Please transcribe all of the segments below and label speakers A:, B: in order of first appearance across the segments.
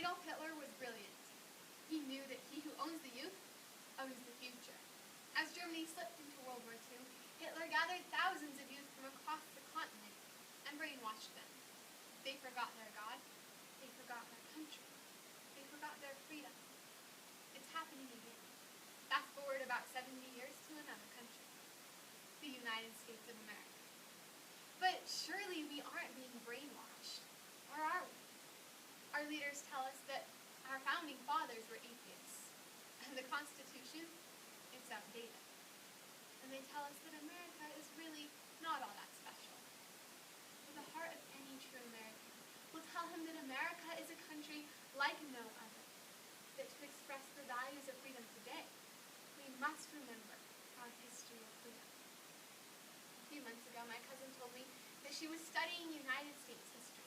A: Adolf Hitler was brilliant. He knew that he who owns the youth owns the future. As Germany slipped into World War II, Hitler gathered thousands of youth from across the continent and brainwashed them. They forgot their God. They forgot their country. They forgot their freedom. It's happening again. Fast forward about 70 years to another country, the United States of America. But surely we aren't being brainwashed, or are we? Our leaders tell us that our founding fathers were atheists, and the Constitution, it's outdated. And they tell us that America is really not all that special. But the heart of any true American will tell him that America is a country like no other, that to express the values of freedom today, we must remember our history of freedom. A few months ago, my cousin told me that she was studying United States history.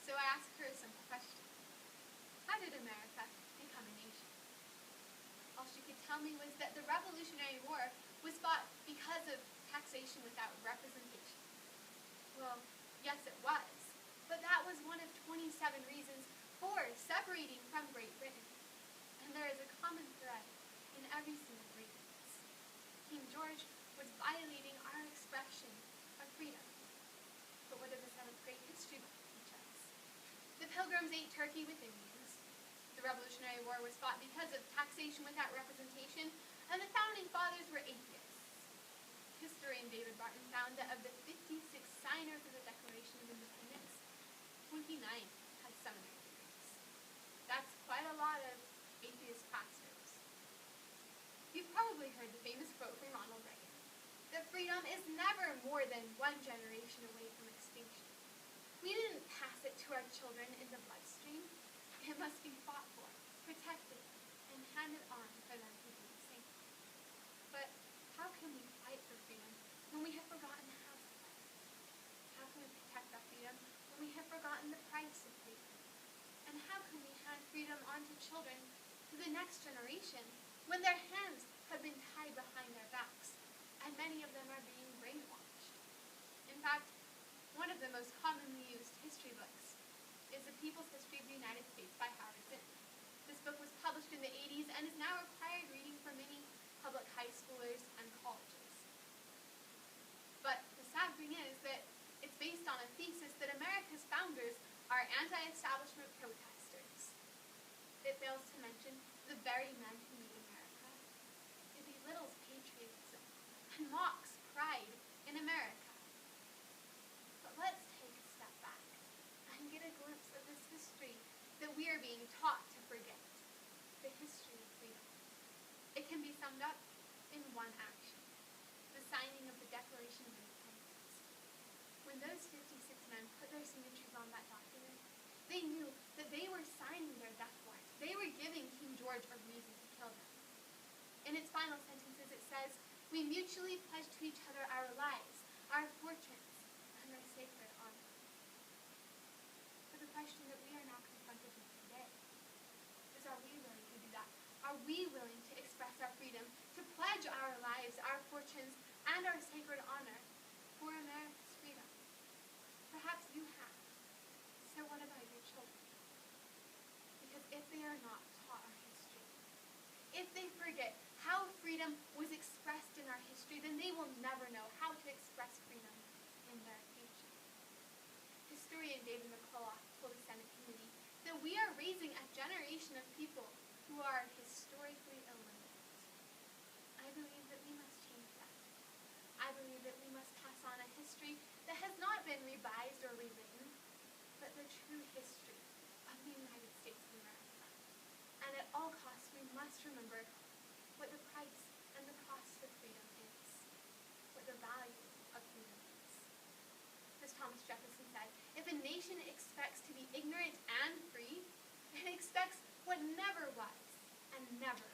A: So I asked her a simple question. How did America become a nation? All she could tell me was that the Revolutionary War was fought because of taxation without representation. Well, yes it was, but that was one of 27 reasons for separating from Great Britain. And there is a common thread in every single grievance. King George was violating our expression of freedom. But what does the seventh grade history book teach us? The Pilgrims ate turkey with Indians. The Revolutionary War was fought because of taxation without representation, and the founding fathers were atheists. Historian David Barton found that of the 56 signers of the Declaration of Independence, 29 had seminary degrees. That's quite a lot of atheist pastors. You've probably heard the famous quote from Ronald Reagan, that freedom is never more than one generation away from extinction. We didn't pass it to our children in the bloodstream. It must be fought for, protected, and handed on for them to do the same. But how can we fight for freedom when we have forgotten how to fight? How can we protect our freedom when we have forgotten the price of freedom? And how can we hand freedom on to children, to the next generation, when their hands have been tied behind their backs, and many of them are being brainwashed? In fact, one of the most commonly used history books is The People's History of the United States by Howard Zinn. This book was published in the 80s and is now required reading for many public high schoolers and colleges. But the sad thing is that it's based on a thesis that America's founders are anti-establishment protesters. It fails to mention the very men who made America. It belittles patriotism and mocks pride in America. But let's take a step back and get a glimpse of this history that we are being taught to forget, the history of freedom. It can be summed up in one action, the signing of the Declaration of Independence. When those 56 men put their signatures on that document, they knew that they were signing their death warrant. They were giving King George a reason to kill them. In its final sentences, it says, "We mutually pledge to each other our lives, our fortunes, and our sacred honor." But the question that we are now confronted with today is, are we willing to do that? Are we willing to express our freedom, to pledge our lives, our fortunes, and our sacred honor for America's freedom? Perhaps you have. So what about your children? Because if they are not taught our history, if they forget how freedom was expressed in our history, then they will never know how to express freedom in their future. Historian David McCullough told a Senate committee that we are raising a generation of people who are historically illiterate. I believe that we must change that. I believe that we must pass on a history that has not been revised or rewritten, but the true history of the United States of America. And at all costs, we must remember what the price and the cost of freedom is, what the value of freedom is. As Thomas Jefferson said, if a nation expects to be ignorant and free, it expects what never was and never